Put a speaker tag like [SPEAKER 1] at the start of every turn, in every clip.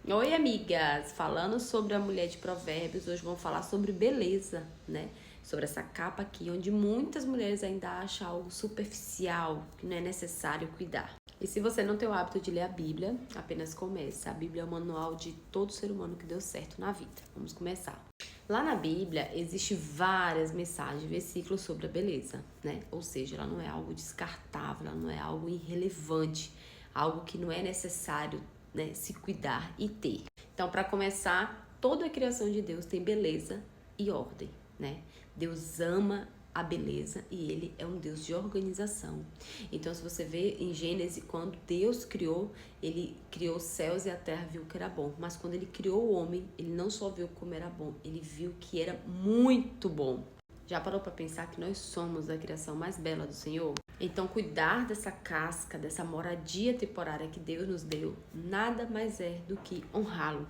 [SPEAKER 1] Oi, amigas! Falando sobre a mulher de Provérbios, hoje vamos falar sobre beleza, né? Sobre essa capa aqui, onde muitas mulheres ainda acham algo superficial, que não é necessário cuidar. E se você não tem o hábito de ler a Bíblia, apenas comece. A Bíblia é o manual de todo ser humano que deu certo na vida. Vamos começar. Lá na Bíblia, existem várias mensagens, versículos sobre a beleza, né? Ou seja, ela não é algo descartável, ela não é algo irrelevante, algo que não é necessário, né, se cuidar e ter. Então, para começar, toda a criação de Deus tem beleza e ordem, né? Deus ama a beleza e ele é um Deus de organização. Então, se você vê em Gênesis, quando Deus criou, ele criou os céus e a terra, viu que era bom. Mas quando ele criou o homem, ele não só viu como era bom, ele viu que era muito bom. Já parou para pensar que nós somos a criação mais bela do Senhor? Então, cuidar dessa casca, dessa moradia temporária que Deus nos deu, nada mais é do que honrá-lo,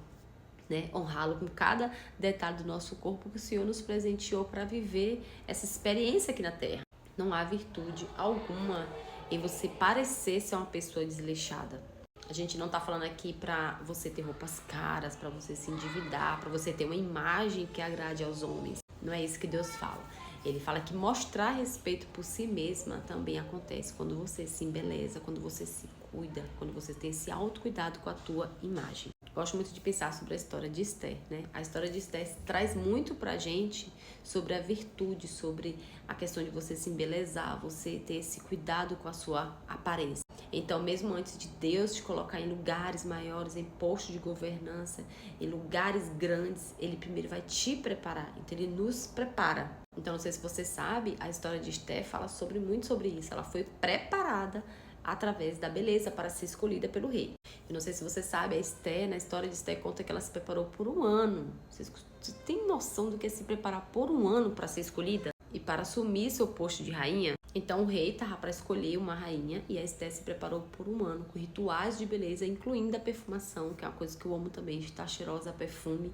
[SPEAKER 1] né? Honrá-lo com cada detalhe do nosso corpo que o Senhor nos presenteou para viver essa experiência aqui na Terra. Não há virtude alguma em você parecer ser uma pessoa desleixada. A gente não tá falando aqui pra você ter roupas caras, pra você se endividar, pra você ter uma imagem que agrade aos homens. Não é isso que Deus fala. Ele fala que mostrar respeito por si mesma também acontece quando você se embeleza, quando você se cuida, quando você tem esse autocuidado com a tua imagem. Gosto muito de pensar sobre a história de Esther, né? A história de Esther traz muito pra gente sobre a virtude, sobre a questão de você se embelezar, você ter esse cuidado com a sua aparência. Então, mesmo antes de Deus te colocar em lugares maiores, em postos de governança, em lugares grandes, Ele primeiro vai te preparar. Então, Ele nos prepara. Então, não sei se você sabe, a história de Esther fala muito sobre isso. Ela foi preparada através da beleza para ser escolhida pelo rei. Eu não sei se você sabe, a Esther, na história de Esther, conta que ela se preparou por um ano. Você tem noção do que é se preparar por um ano para ser escolhida? E para assumir seu posto de rainha? Então o rei estava para escolher uma rainha e a Esther se preparou por um ano com rituais de beleza, incluindo a perfumação, que é uma coisa que eu amo também, estar cheirosa a perfume,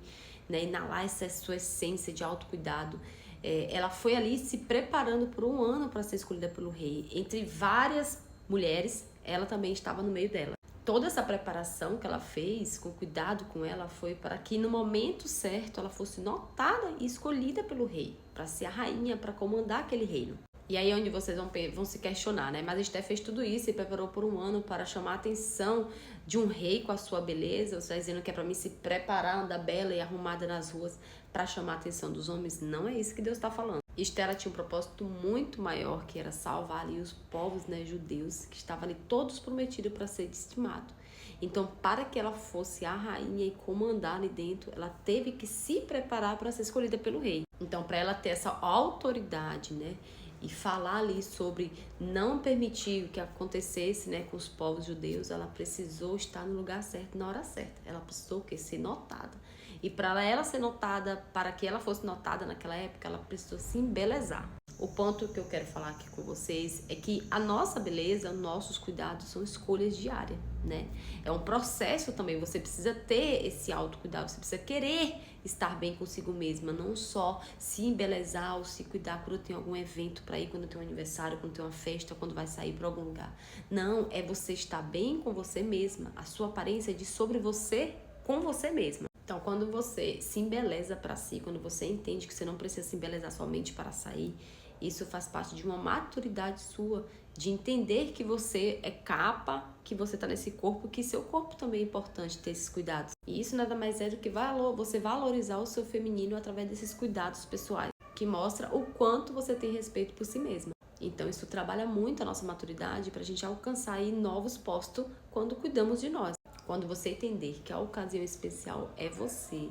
[SPEAKER 1] né? Inalar essa sua essência de autocuidado. Ela foi ali se preparando por um ano para ser escolhida pelo rei. Entre várias mulheres, ela também estava no meio dela. Toda essa preparação que ela fez, com cuidado com ela, foi para que no momento certo ela fosse notada e escolhida pelo rei, para ser a rainha, para comandar aquele reino. E aí é onde vocês vão se questionar, né? Mas Esther fez tudo isso e preparou por um ano para chamar a atenção de um rei com a sua beleza. Você está dizendo que é para mim se preparar, andar bela e arrumada nas ruas para chamar a atenção dos homens? Não é isso que Deus está falando. Esther tinha um propósito muito maior, que era salvar ali os povos, né, judeus, que estavam ali todos prometidos para ser destimados. Então, para que ela fosse a rainha e comandar ali dentro, ela teve que se preparar para ser escolhida pelo rei. Então, para ela ter essa autoridade, né, e falar ali sobre não permitir que acontecesse, né, com os povos judeus, ela precisou estar no lugar certo, na hora certa. Ela precisou ser notada. E para ela ser notada, para que ela fosse notada naquela época, ela precisou se embelezar. O ponto que eu quero falar aqui com vocês é que a nossa beleza, nossos cuidados são escolhas diárias, né? É um processo também, você precisa ter esse autocuidado, você precisa querer estar bem consigo mesma, não só se embelezar ou se cuidar quando tem algum evento para ir, quando tem um aniversário, quando tem uma festa, quando vai sair para algum lugar. Não, é você estar bem com você mesma, a sua aparência diz sobre você com você mesma. Então, quando você se embeleza para si, quando você entende que você não precisa se embelezar somente para sair, isso faz parte de uma maturidade sua, de entender que você é capa, que você está nesse corpo, que seu corpo também é importante ter esses cuidados. E isso nada mais é do que você valorizar o seu feminino através desses cuidados pessoais, que mostra o quanto você tem respeito por si mesma. Então, isso trabalha muito a nossa maturidade para a gente alcançar aí novos postos quando cuidamos de nós. Quando você entender que a ocasião especial é você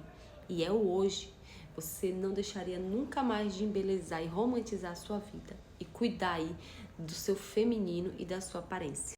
[SPEAKER 1] e é o hoje, você não deixaria nunca mais de embelezar e romantizar a sua vida e cuidar aí do seu feminino e da sua aparência.